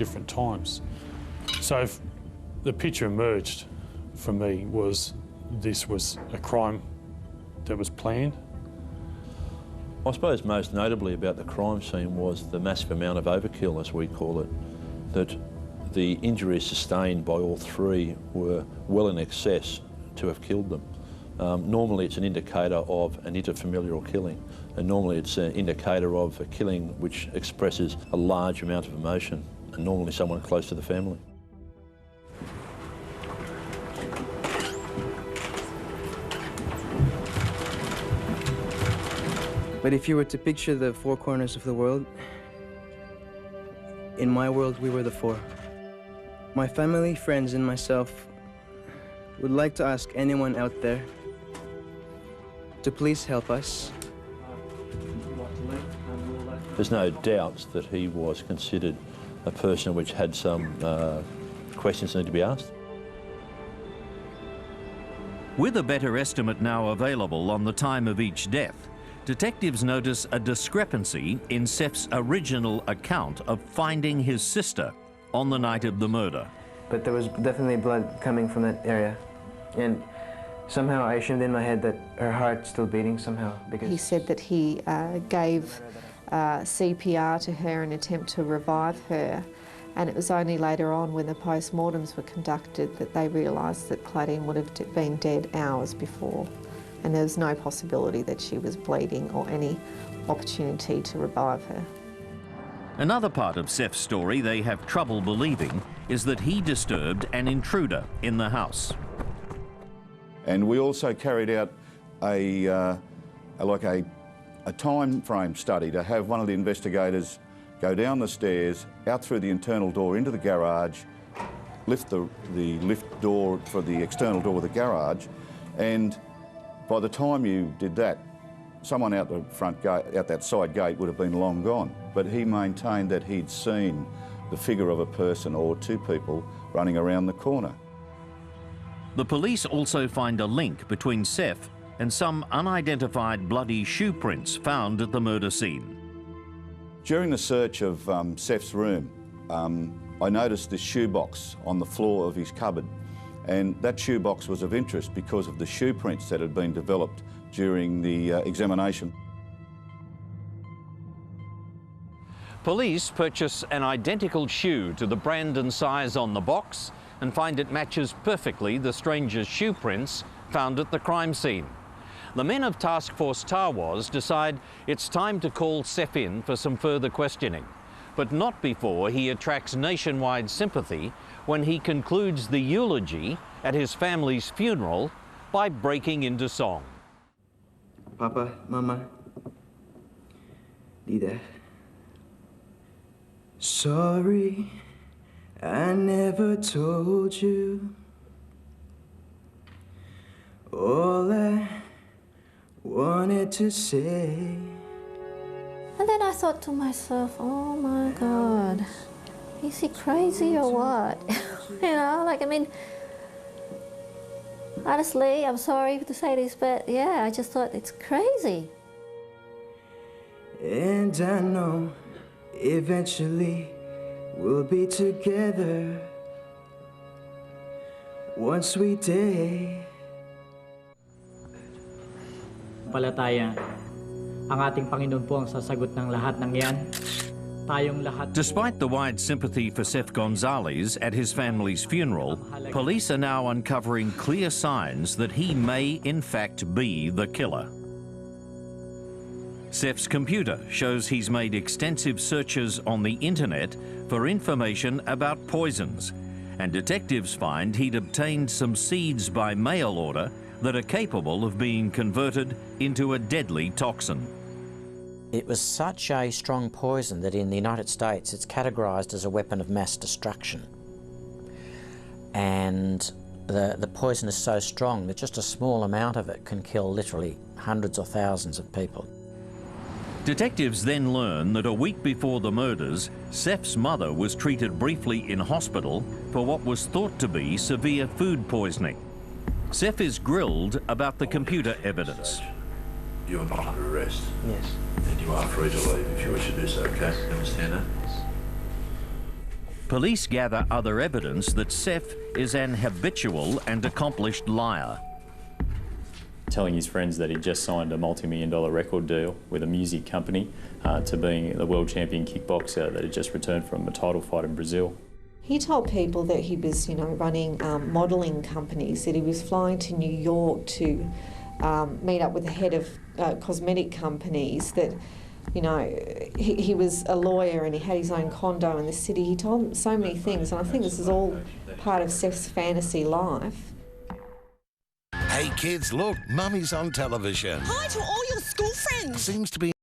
different times. So the picture emerged for me was this was a crime that was planned. I suppose most notably about the crime scene was the massive amount of overkill, as we call it, that the injuries sustained by all three were well in excess to have killed them. Normally it's an indicator of an interfamilial killing, and normally it's an indicator of a killing which expresses a large amount of emotion, and normally someone close to the family. But if you were to picture the four corners of the world, in my world we were the four. My family, friends, and myself would like to ask anyone out there to please help us. There's no doubt that he was considered a person which had some questions that need to be asked. With a better estimate now available on the time of each death, detectives notice a discrepancy in Seth's original account of finding his sister on the night of the murder. But there was definitely blood coming from that area. And somehow I assumed in my head that her heart's still beating somehow because... He said that he gave CPR to her in an attempt to revive her, and it was only later on when the post-mortems were conducted that they realised that Claudine would have been dead hours before, and there was no possibility that she was bleeding or any opportunity to revive her. Another part of Seth's story they have trouble believing is that he disturbed an intruder in the house. And we also carried out a time frame study to have one of the investigators go down the stairs, out through the internal door into the garage, lift the lift door for the external door of the garage, and by the time you did that, someone out the front gate, out that side gate, would have been long gone. But he maintained that he'd seen the figure of a person or two people running around the corner. The police also find a link between Seth and some unidentified bloody shoe prints found at the murder scene. During the search of Seth's room, I noticed this shoebox on the floor of his cupboard, and that shoebox was of interest because of the shoe prints that had been developed during the examination. Police purchase an identical shoe to the brand and size on the box and find it matches perfectly the stranger's shoe prints found at the crime scene. The men of Task Force Tawaz decide it's time to call Seth in for some further questioning, but not before he attracts nationwide sympathy when he concludes the eulogy at his family's funeral by breaking into song. Papa, Mama, Dida. Sorry, I never told you all I wanted to say. And then I thought to myself, oh my God, is he crazy or what? You know, like, I mean, honestly, I'm sorry to say this, but yeah, I just thought it's crazy. And I know eventually we'll be together once we dare. Palataya, ang ating Panginoon po ang sasagot ng lahat ng yan. Tayong lahat. Despite the wide sympathy for Seth Gonzalez at his family's funeral, police are now uncovering clear signs that he may in fact be the killer. Seth's computer shows he's made extensive searches on the internet for information about poisons, and detectives find he'd obtained some seeds by mail order that are capable of being converted into a deadly toxin. It was such a strong poison that in the United States it's categorised as a weapon of mass destruction. And the poison is so strong that just a small amount of it can kill literally hundreds or thousands of people. Detectives then learn that a week before the murders, Seth's mother was treated briefly in hospital for what was thought to be severe food poisoning. Seth is grilled about the computer evidence. You are not under arrest. Yes. And you are free to leave if you wish to do so, okay? Understand that? Police gather other evidence that Seth is an habitual and accomplished liar. Telling his friends that he'd just signed a multi-million-dollar record deal with a music company, to being the world champion kickboxer that had just returned from a title fight in Brazil. He told people that he was, running modelling companies, that he was flying to New York to meet up with the head of cosmetic companies, that, he was a lawyer and he had his own condo in the city. He told them so many things, and I think this is all part of Seth's fantasy life. Hey kids, look, Mummy's on television. Hi to all your school friends. Seems to be